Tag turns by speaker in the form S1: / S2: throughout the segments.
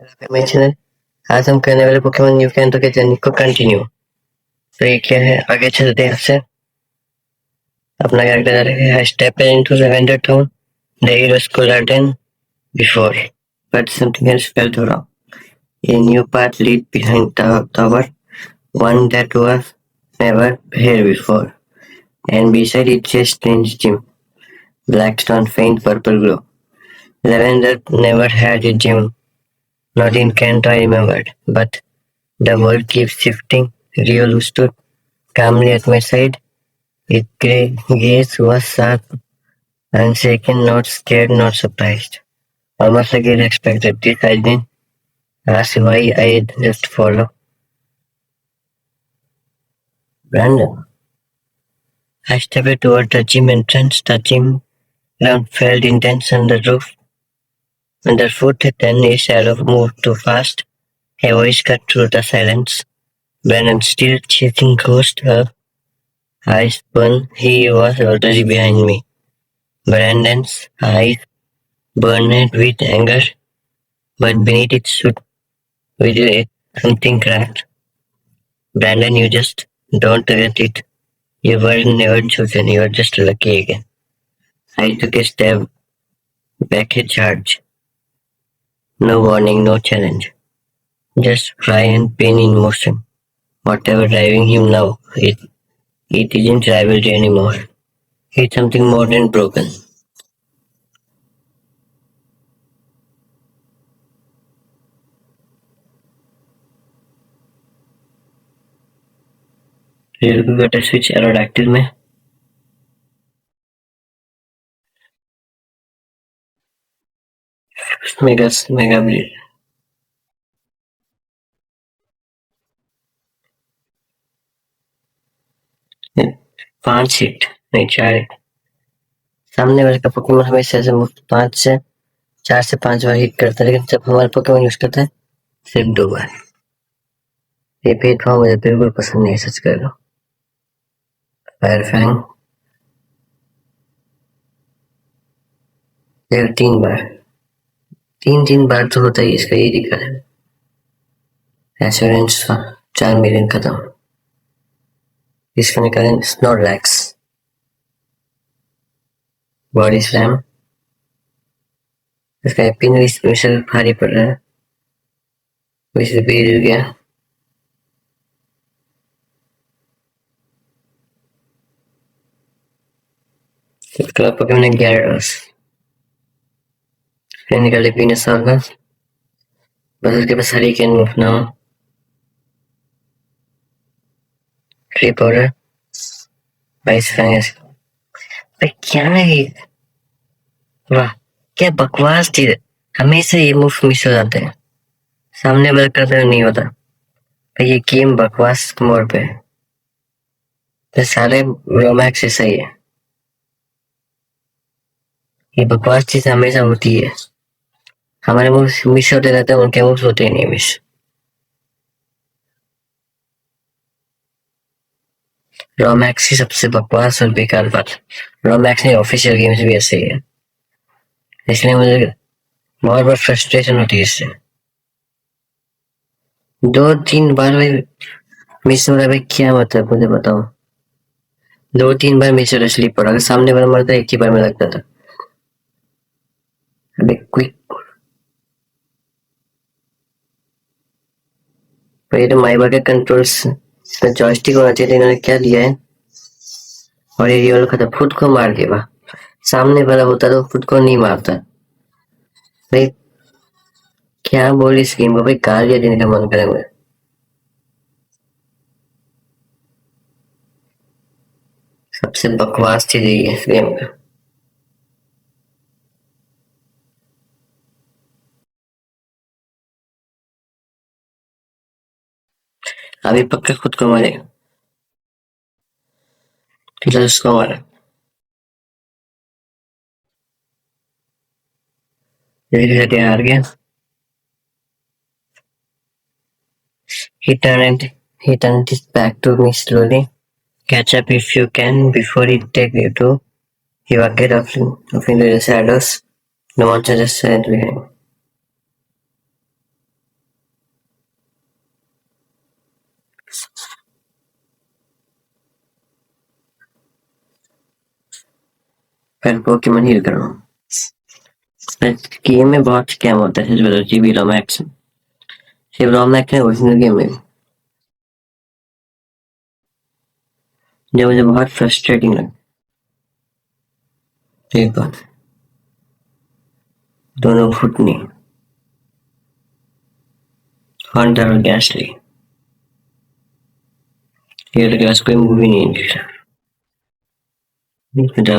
S1: मेरे चैनल आज हम करने वाले पोकेमॉन न्यू कैंटो के जर्नी को कंटिन्यू। तो ये क्या है, आगे चलते हैं आपसे। अपना कैरेक्टर है step into lavender town, the heroes could have done before, but something else felt wrong. A new path lead behind the tower, one that was never here before, and beside it a strange gym, black stone faint purple glow. Lavender never had a gym, not in Kent I remembered, but the world keeps shifting. Rio stood calmly at my side. His grey gaze was sharp, unshaken, not scared, not surprised. Almost like he expected this. I didn't ask why, I just followed. Brandon. I stepped toward the gym entrance. The gym ground felt intense on the roof. Underfoot, then a shadow moved too fast. A voice cut through the silence. Brandon still chasing ghost, her eyes burned. He was already behind me. Brandon's eyes burned with anger, but beneath it stood with it something cracked. Brandon, you just don't get it. You were never chosen, you are just lucky again. I took a step back, a charge. No warning, no challenge. Just cry and pain in motion. Whatever driving him now, it isn't rivalry anymore. It's something more than broken. Rail को gutter switch एरोडैक्टिल में mega bleed 5 hit नहीं 4 hit. सामने वाले का Pokemon हमेशा से मुफ्त 4 से 5 बार हिट करता है, लेकिन जब हमारा पोकेमॉन यूज करता है सिर्फ 2 बार। ये भेदभाव मुझे बिल्कुल पसंद नहीं, सच कह रहा हूँ। फायर फैंग 3 बार, 3 बार तो होता ही, इसका ये दिक्कत है। एश्योरेंस 4 मिलियन खत्म। इसका निकालें स्नोरलैक्स, बॉडी स्लैम, इसका एपिन स्पेशल भारी पड़ रहा है, वैसे भी गिर गया। इसका पोकेमॉन है gyarados, फिर निकाले Venusaur, बस उसके पास हरिकेन मूव ना हो। Tree powder 22 फैंगस। क्या है ये? वाह क्या बकवास चीज है, हमेशा ये मूव मिस हो जाते हैं, सामने वाला करते नहीं होता। ये गेम बकवास मोड पे है, तो सारे रोमैक्स ऐसा ही है। ये बकवास चीज हमेशा होती है, हमारे मूव मिस होते रहते हैं, उनके मूव होते ही नहीं मिस। रोमैक्स ही सबसे बकवास और बेकार बात। रोमैक्स नहीं, ऑफिशियल गेम्स भी ऐसे ही है, इसलिए मुझे बहुत बार फ्रस्ट्रेशन होती है इससे। 2-3 बार भाई मिस हो रहा है, भाई क्या मतलब मुझे बताओ। 2-3 बार मिस हो रहा है स्लीप पर, अगर सामने वाला मरता एक ही बार में लगता था। अबे क्विक, ये तो माइबा के कंट्रोल्स इसमें जॉयस्टिक होना चाहिए, इन्होंने क्या दिया है। और ये रियल खत्म, खुद को मार के वाह, सामने वाला होता तो खुद को नहीं मारता। भाई क्या बोल इस गेम को, भाई गालियां देने का मन करे मुझे। सबसे बकवास चीज यही है इस गेम का। अभी पक्का खुद को मारेगा, फिलहाल उसको मारा। हार गया। He turned his back to me slowly. Catch up if you can before it take you to. He walked off into the shadows. The monster just sat behind. फिर पोकेमोन हील करो। गेम में बहुत scam होता है, सच बताओ। GB रोमैक्स, सिर्फ रोमैक्स है original game में, जो मुझे बहुत फ्रस्ट्रेटिंग लगता है। एक बात, दोनों फुटनी, हंटर और गैसली, ये तो गैस कोई मूवी नहीं है।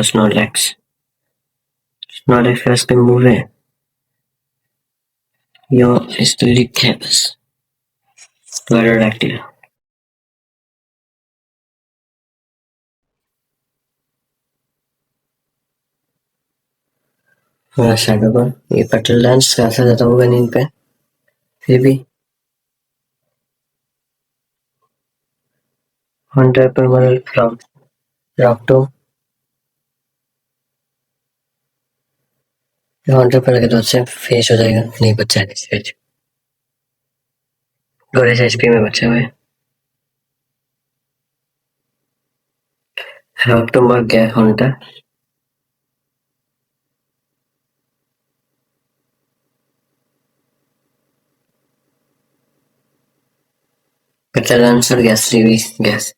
S1: स्नॉर्लैक्स, स्नॉर्लैक्स गैस कोई मूवी है, यो इस तो लिख है बस। Pterodactyl, हाँ शैडोगन, ये पेट्रोल डांस का असर ज्यादा होगा नहीं इन पे, फिर भी हंटर पर मॉडल रॉक्टो, हंटर पर लगे तो उससे फेस हो जाएगा, नहीं बचा है स्टेज, थोड़े से एचपी में बचा हुआ है। रॉक्टो मर गया हंटर, पेट्रोल डांस और गैस रिलीज गैस।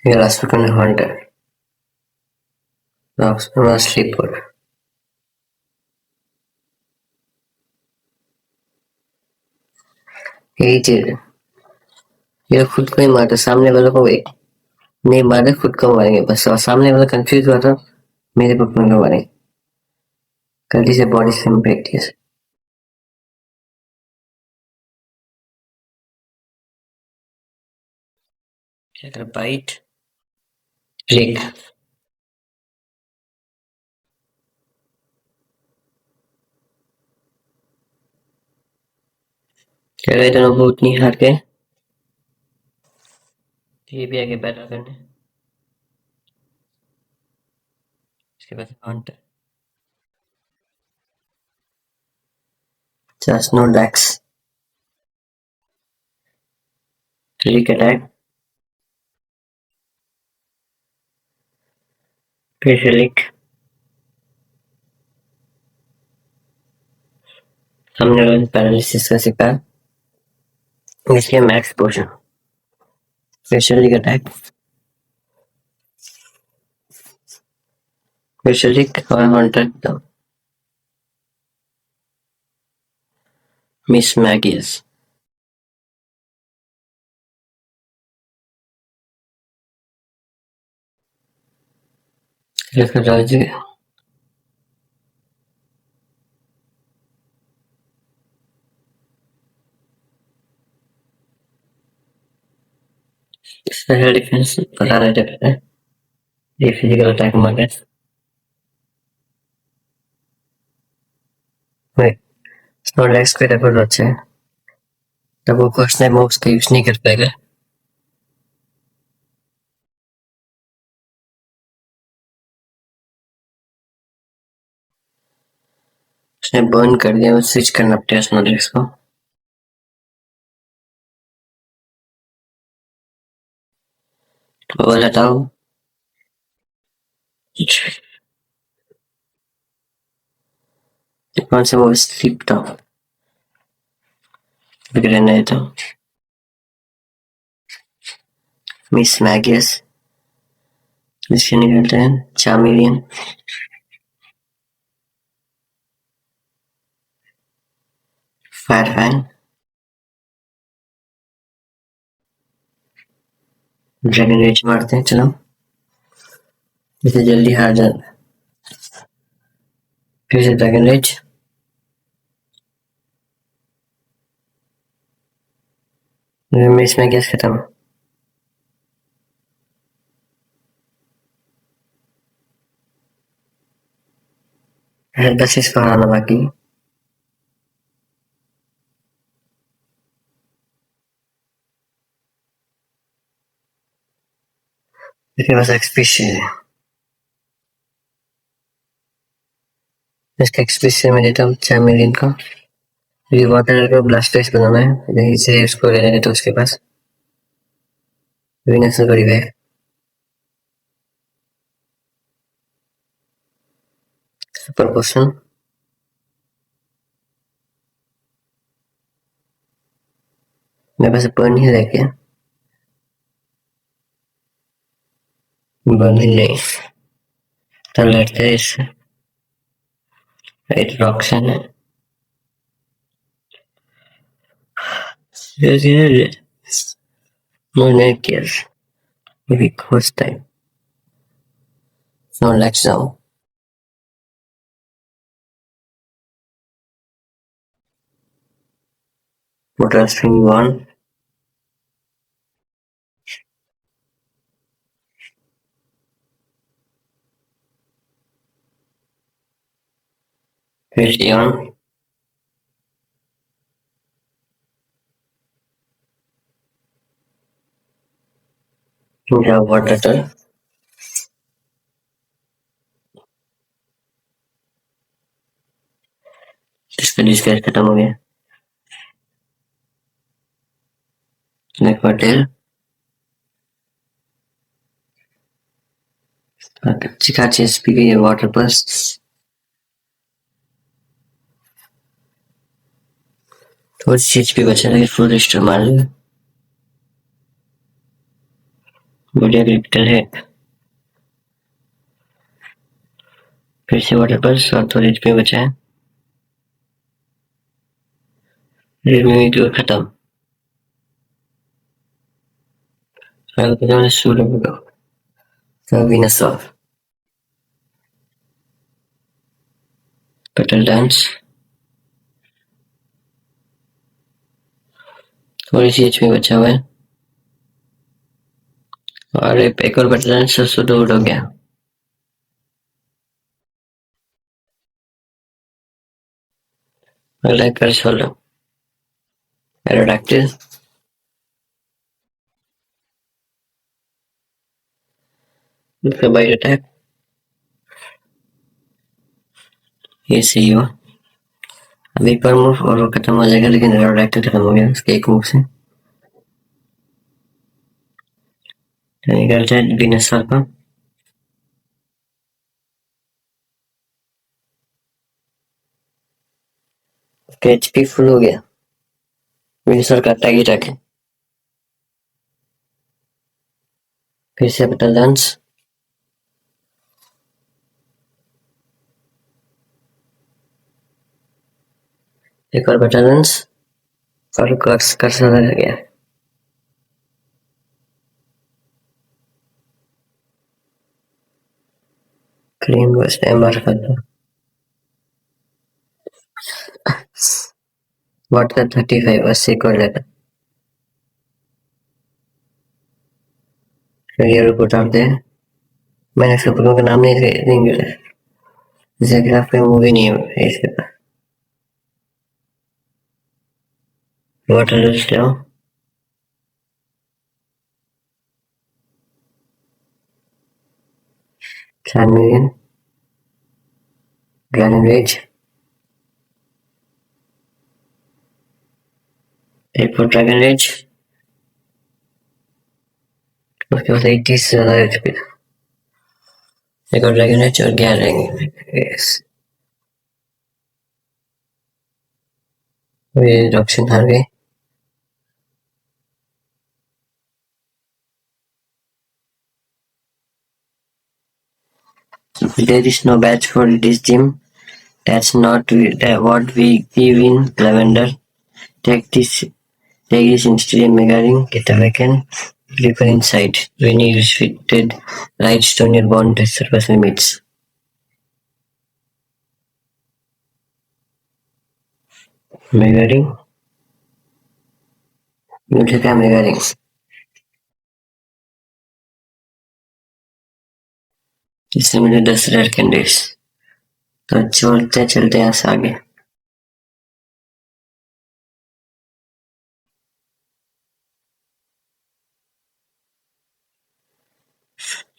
S1: ये लास्ट में हंटर, रॉक्टो स्लीपर, यही चीज है। ये खुद को ही मारते, सामने वालों को नहीं मारे, खुद को मारेंगे बस, और सामने वाला कंफ्यूज हुआ था, मेरे पोकेमोन को मारेंगे, गलती से बॉडी से ब्रेक दिया। क्या बाइट, क्लिक, क्या गए दोनों बहुत नहीं हार के, ये भी आगे बैटल करने। इसके बाद हंटर, जस्ट नो डेक्स, क्लिक अटैक, फिर से क्लिक, सामने वाले पैरालिसिस का शिकार, इसलिए मैक्स पोशन, फिर से क्लिक अटैक, फिर से क्लिक और हंटर डाउन, मिस मैगियस, फिर राज स्पेशल डिफेंस पता नहीं चलता है, ये फिजिकल अटैक मारे, स्नोलैक्स का रेकॉर्ड अच्छा है, तब वो फर्स्ट टाइम मूव्स का यूज नहीं कर पाएगा। उसने बर्न कर दिया, स्विच करना पड़ेगा स्नोलैक्स को। वो हटाओ, कौन से मूव स्लिप डाउन बिगड़ने तो, मिस मैगियस, इसके निकलते हैं चार्मिलियन, फायर फैन, ड्रैगन रेज मारते हैं, चलो इसे जल्दी हार जाता है। फिर से ड्रैगन रेज, मिस मैगियस खत्म, बस इसको हराना बाकी। इसके पास एक्सपीशियस है, इसका एक्सपीशियस में देता हूँ चार्मिलियन को, ये वाटर को ब्लास्टर्स बनाना है, यहीं से उसको ले लेंगे तो उसके पास वीनस में करीब है। सुपर क्वेश्चन, मेरे पास बर्न ही रह गया, बर्न ही नहीं तो लड़ते हैं इससे। राइट रॉक्सन है, no need cares, maybe course time, no let's now. What else do you want? Here's Leon. Yeah, water turtle. इसका डिस्कस खत्म हो गया। स्नैक होटल, अच्छी खासी एचपी की है वाटर बस। थोड़ी सी एचपी बचा रही, फुल रिस्टोर मार लिया, बढ़िया क्रिटिकल है। फिर से वाटर बस और थोड़ी एचपी बचा है। रिव्यू तो खत्म। I'll be honest, suitable. So Venus off. Petal dance. थोड़ी सी एचपी बचा हुआ है और एक और पेटल डांस सुडो हो गया। अगला कर सोलो एरोडैक्टिल, उसका बाइट अटैक, ये सही हुआ। अब एक बार मूव और वो खत्म हो जाएगा, लेकिन एरोडैक्टिल खत्म हो गया उसके एक मूव से। निकल जाए विनसर का, उसका एचपी फुल हो गया। विनसर का अटैक ही अटैक है। फिर से पेटल डांस, एक और पेटल डांस और कर्सर रह गया। क्रीम बस एमआर कर दो। वाटर 35 80 कर लेता। ये रिपोर्ट आप दे, मैंने सुपरमैन का नाम नहीं लिया, जैकराफ पे मूवी नहीं है इसके पास। वाटर लिस्ट जाओ, Charmeleon, Granulage, एक फुट ड्रैगन रेज, उसके बाद 80 से ज्यादा एचपी था। एक और ड्रैगन रेज और 11 रहेंगे। यस, ये ऑप्शन हार गए। There is no badge for this gym. That's not what we give in Lavender. Take this instead in Megaring. Get a weapon. Clipper inside. When you restricted rights to your bond surface limits. Megaring. मुझे क्या Megaring? इससे मुझे 10 rare candies. तो चलते चलते यहाँ से आगे।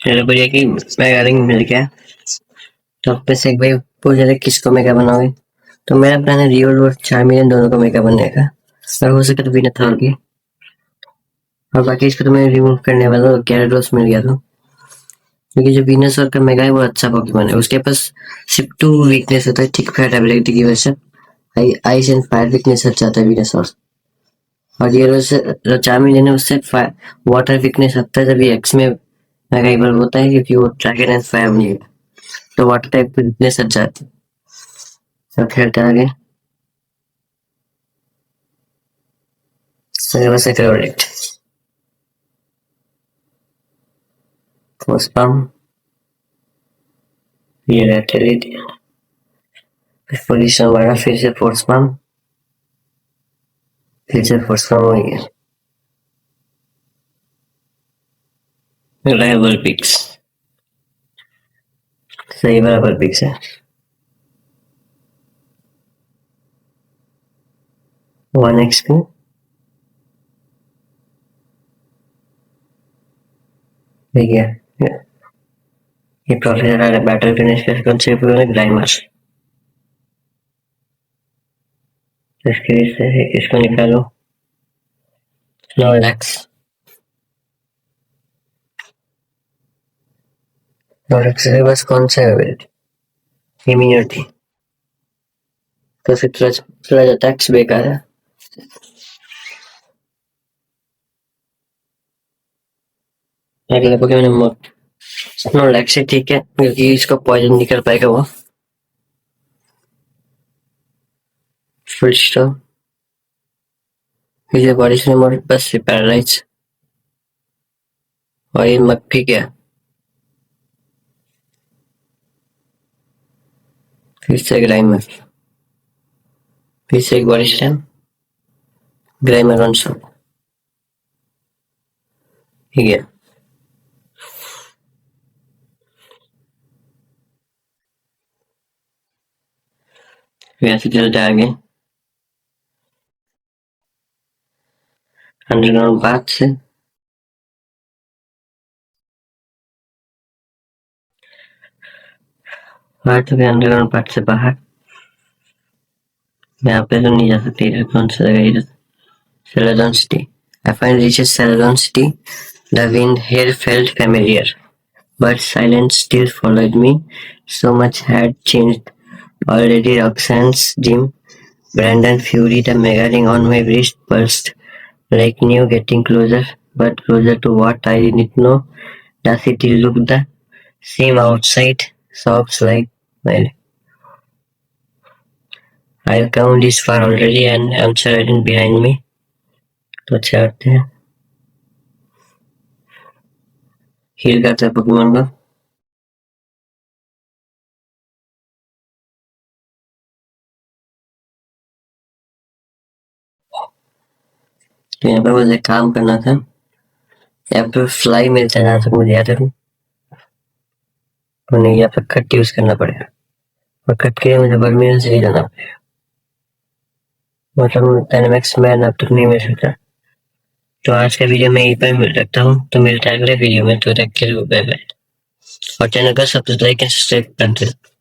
S1: चलो बढ़िया कि मेगा रिंग मिल गया। तो अब से एक भाई पूछ रहे किसको मेगा बनाओगे, तो मेरा प्लान है रियल और चार्मियन दोनों का मेकअप बनने का, और हो सके तो बिना थॉर के। और बाकी इसको तो मैं रिमूव करने वाला हूँ, gyarados मिल गया था, क्योंकि जो वीनसर का मेगा है वो अच्छा पोकेमॉन है, उसके पास सिर्फ 2 वीकनेस होता है, ठीक फायर एबिलिटी की वजह से आइस एंड फायर वीकनेस अच्छा आता है वीनसर। और ये जो चार्मियन है उससे वाटर वीकनेस आता है, जब ये एक्स में मेगा इवॉल्व होता है, क्योंकि वो ड्रैगन एंड फायर नहीं है, तो वाटर टाइप की वीकनेस अच्छा आती है। सब खेलते हैं आगे। मेरे पास एक फेवरेट फर्स्ट पाम, ये रहते रहती है पोजीशन हमारा, फिर से फोर्स पाम, फिर से फोर्स पाम हो गया। राइवल पिक्स, सही बराबर पिक्स है। 1x को ठीक है, ये प्रोफेसर बैटल फिनिश का कंसेप्ट है ग्राइमर, इसके से इसको निकालो। स्नोलैक्स, स्नोलैक्स के पास कौन सा एबिलिटी, इम्यूनिटी, तो फिर थोड़ा अटैक्स बेकार है। अगले पोकेमॉन स्नोलैक्स से ठीक है, क्योंकि इसको पॉइजन नहीं कर पाएगा वो। फुल स्टॉप, इसे बॉडी से मोड़ बस से पैरालाइज। और ये मक्खी क्या, फिर से ग्राइमर, फिर से एक बॉडी स्लैम, ग्राइमर वन शॉट, ठीक है। फिर ऐसे चलते आगे अंडरग्राउंड पाथ से। बाहर तो भी अंडरग्राउंड पाथ से बाहर, यहाँ पे तो नहीं जा सकती, इधर कौन सा जगह, इधर Celadon City. I finally reached Celadon City. The wind here felt familiar, but silence still followed me. So much had changed already. Roxanne's gym, Brandon Fury, the mega ring on my wrist pulsed like new, getting closer, but closer to what I didn't know. The city looked the same outside, shops like well, I've come this far already and I'm certain behind me. तो चलते हैं, heal करते हैं Pokemon को। तो यहाँ पे मुझे काम करना था, यहाँ पे फ्लाई मिलता है जहाँ तक मुझे याद है, तो नहीं यहाँ पे कट यूज करना पड़ेगा, और कट के लिए मुझे बर्मियन से ही जाना पड़ेगा, मतलब डायनामिक्स मैन अब तक नहीं मिल सकता। तो आज का वीडियो मैं यहीं पर रखता हूँ, तो मिलता है अगले वीडियो में, तो तक के लिए बाय बाय, और चैनल को सब्सक्राइब एंड सब्सक्राइब कर दो।